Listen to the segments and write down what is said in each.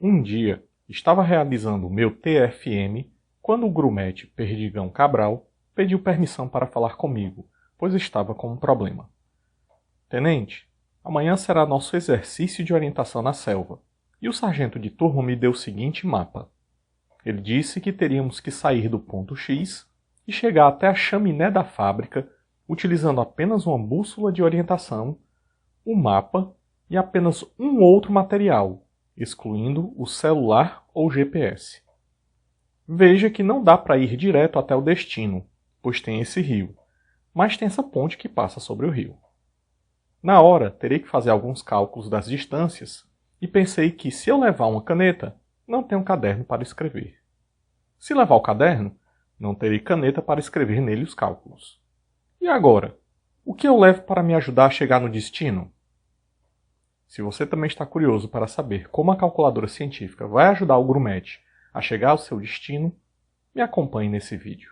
Um dia, estava realizando o meu TFM quando o grumete Perdigão Cabral pediu permissão para falar comigo, pois estava com um problema. Tenente, amanhã será nosso exercício de orientação na selva, e o sargento de turma me deu o seguinte mapa. Ele disse que teríamos que sair do ponto X e chegar até a chaminé da fábrica utilizando apenas uma bússola de orientação, o mapa e apenas um outro material, excluindo o celular ou GPS. Veja que não dá para ir direto até o destino, pois tem esse rio, mas tem essa ponte que passa sobre o rio. Na hora, terei que fazer alguns cálculos das distâncias e pensei que se eu levar uma caneta, não tenho caderno para escrever. Se levar o caderno, não terei caneta para escrever nele os cálculos. E agora, o que eu levo para me ajudar a chegar no destino? Se você também está curioso para saber como a calculadora científica vai ajudar o grumete a chegar ao seu destino, me acompanhe nesse vídeo.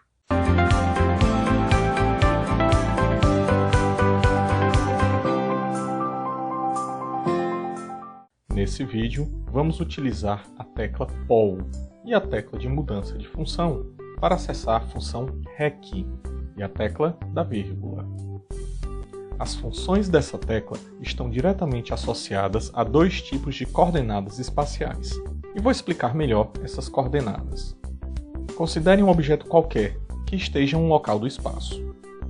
Nesse vídeo, vamos utilizar a tecla POL e a tecla de mudança de função para acessar a função REC e a tecla da vírgula. As funções dessa tecla estão diretamente associadas a dois tipos de coordenadas espaciais, e vou explicar melhor essas coordenadas. Considere um objeto qualquer que esteja em um local do espaço.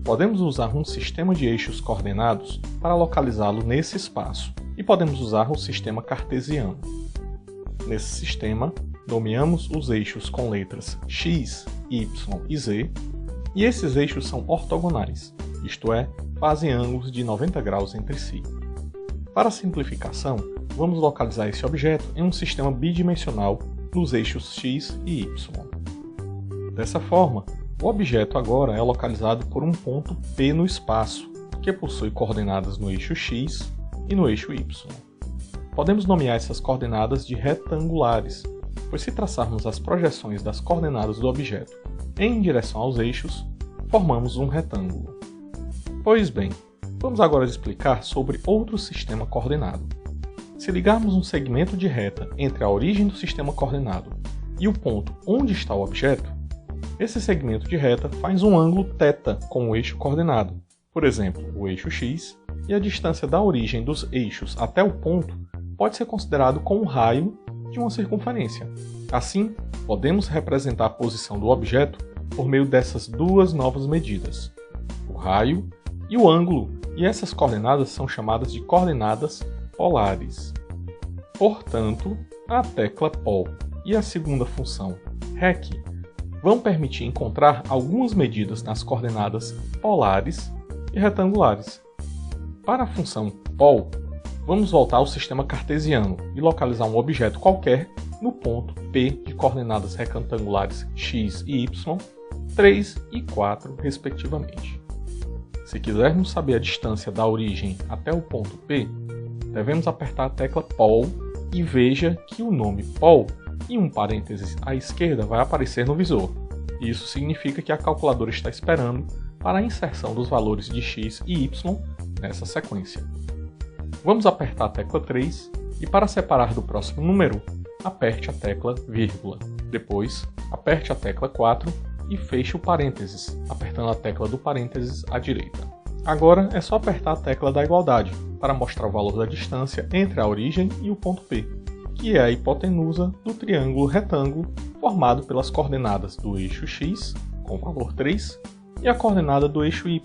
Podemos usar um sistema de eixos coordenados para localizá-lo nesse espaço, e podemos usar o sistema cartesiano. Nesse sistema, nomeamos os eixos com letras x, y e z, e esses eixos são ortogonais, isto é, fazem ângulos de 90 graus entre si. Para simplificação, vamos localizar esse objeto em um sistema bidimensional nos eixos x e y. Dessa forma, o objeto agora é localizado por um ponto P no espaço, que possui coordenadas no eixo x e no eixo y. Podemos nomear essas coordenadas de retangulares, pois se traçarmos as projeções das coordenadas do objeto em direção aos eixos, formamos um retângulo. Pois bem, vamos agora explicar sobre outro sistema coordenado. Se ligarmos um segmento de reta entre a origem do sistema coordenado e o ponto onde está o objeto, esse segmento de reta faz um ângulo θ com o eixo coordenado, por exemplo, o eixo x, e a distância da origem dos eixos até o ponto pode ser considerado como um raio de uma circunferência. Assim, podemos representar a posição do objeto por meio dessas duas novas medidas, o raio e o ângulo, e essas coordenadas são chamadas de coordenadas polares. Portanto, a tecla POL e a segunda função REC vão permitir encontrar algumas medidas nas coordenadas polares e retangulares. Para a função POL, vamos voltar ao sistema cartesiano e localizar um objeto qualquer no ponto P de coordenadas retangulares x e y, 3 e 4, respectivamente. Se quisermos saber a distância da origem até o ponto P, devemos apertar a tecla POL e veja que o nome POL e um parênteses à esquerda vai aparecer no visor. Isso significa que a calculadora está esperando para a inserção dos valores de x e y nessa sequência. Vamos apertar a tecla 3 e para separar do próximo número, aperte a tecla vírgula. Depois, aperte a tecla 4 e feche o parênteses, apertando a tecla do parênteses à direita. Agora é só apertar a tecla da igualdade para mostrar o valor da distância entre a origem e o ponto P, que é a hipotenusa do triângulo retângulo formado pelas coordenadas do eixo x, com valor 3, e a coordenada do eixo y,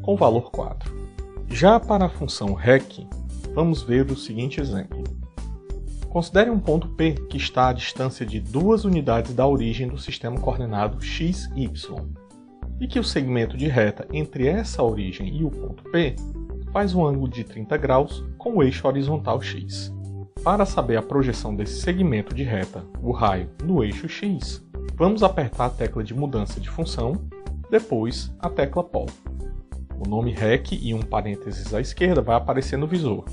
com valor 4. Já para a função REC, vamos ver o seguinte exemplo. Considere um ponto P que está à distância de 2 unidades da origem do sistema coordenado x, y, e que o segmento de reta entre essa origem e o ponto P faz um ângulo de 30 graus com o eixo horizontal x. Para saber a projeção desse segmento de reta, o raio, no eixo x, vamos apertar a tecla de mudança de função, depois a tecla POL. O nome REC e um parênteses à esquerda vai aparecer no visor.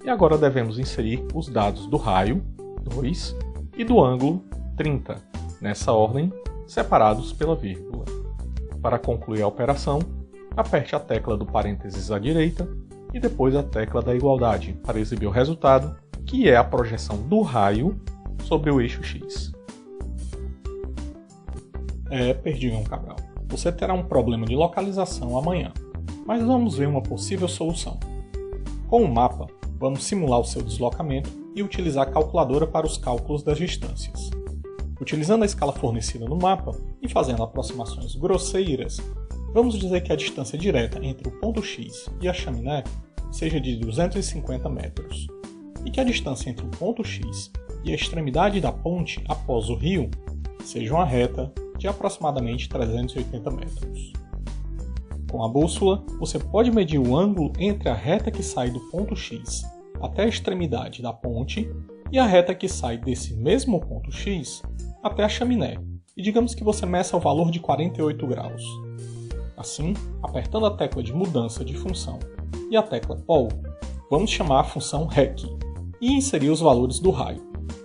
E agora devemos inserir os dados do raio, 2, e do ângulo, 30, nessa ordem, separados pela vírgula. Para concluir a operação, aperte a tecla do parênteses à direita e depois a tecla da igualdade para exibir o resultado, que é a projeção do raio sobre o eixo X. Perdigão Cabral, você terá um problema de localização amanhã, mas vamos ver uma possível solução. Com o mapa, vamos simular o seu deslocamento e utilizar a calculadora para os cálculos das distâncias. Utilizando a escala fornecida no mapa e fazendo aproximações grosseiras, vamos dizer que a distância direta entre o ponto X e a chaminé seja de 250 metros, e que a distância entre o ponto X e a extremidade da ponte após o rio seja uma reta de aproximadamente 380 metros. Com a bússola, você pode medir o ângulo entre a reta que sai do ponto X até a extremidade da ponte e a reta que sai desse mesmo ponto X até a chaminé, e digamos que você meça o valor de 48 graus. Assim, apertando a tecla de mudança de função e a tecla Pol, vamos chamar a função REC e inserir os valores do raio,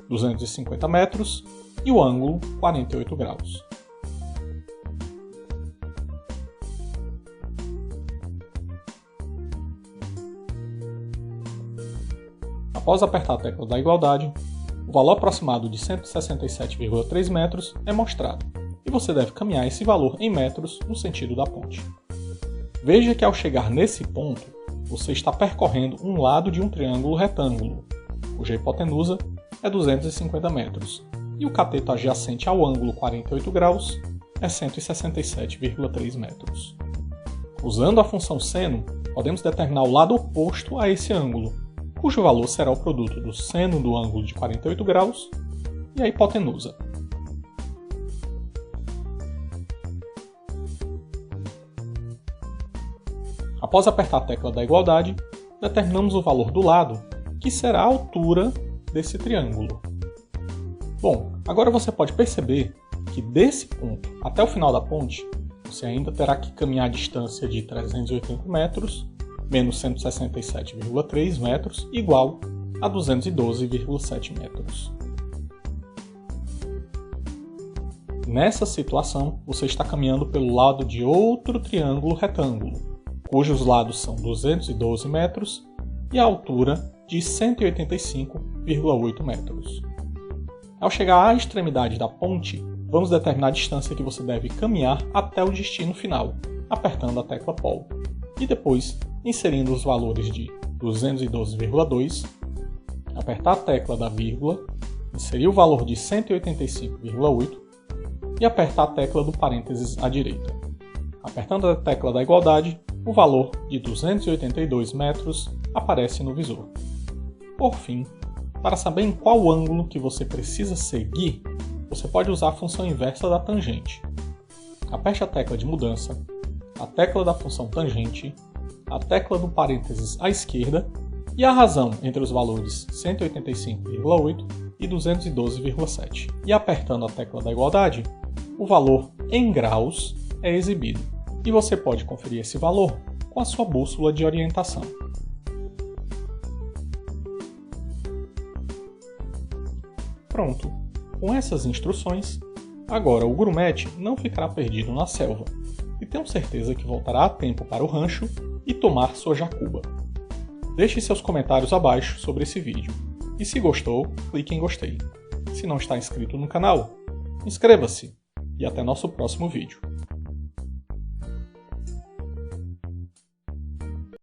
250 metros e o ângulo 48 graus. Após apertar a tecla da igualdade, o valor aproximado de 167,3 metros é mostrado, e você deve caminhar esse valor em metros no sentido da ponte. Veja que ao chegar nesse ponto, você está percorrendo um lado de um triângulo retângulo, cuja hipotenusa é 250 metros, e o cateto adjacente ao ângulo 48 graus é 167,3 metros. Usando a função seno, podemos determinar o lado oposto a esse ângulo, cujo valor será o produto do seno do ângulo de 48 graus e a hipotenusa. Após apertar a tecla da igualdade, determinamos o valor do lado, que será a altura desse triângulo. Bom, agora você pode perceber que desse ponto até o final da ponte, você ainda terá que caminhar a distância de 380 metros, menos 167,3 metros, igual a 212,7 metros. Nessa situação, você está caminhando pelo lado de outro triângulo retângulo, cujos lados são 212 metros e a altura de 185,8 metros. Ao chegar à extremidade da ponte, vamos determinar a distância que você deve caminhar até o destino final, apertando a tecla Pol, e depois inserindo os valores de 212,2, apertar a tecla da vírgula, inserir o valor de 185,8 e apertar a tecla do parênteses à direita. Apertando a tecla da igualdade, o valor de 282 metros aparece no visor. Por fim, para saber em qual ângulo que você precisa seguir, você pode usar a função inversa da tangente. Aperte a tecla de mudança, a tecla da função tangente, a tecla do parênteses à esquerda e a razão entre os valores 185,8 e 212,7. E apertando a tecla da igualdade, o valor em graus é exibido, e você pode conferir esse valor com a sua bússola de orientação. Pronto! Com essas instruções, agora o grumete não ficará perdido na selva, e tenho certeza que voltará a tempo para o rancho e tomar sua jacuba. Deixe seus comentários abaixo sobre esse vídeo, e se gostou, clique em gostei. Se não está inscrito no canal, inscreva-se, e até nosso próximo vídeo.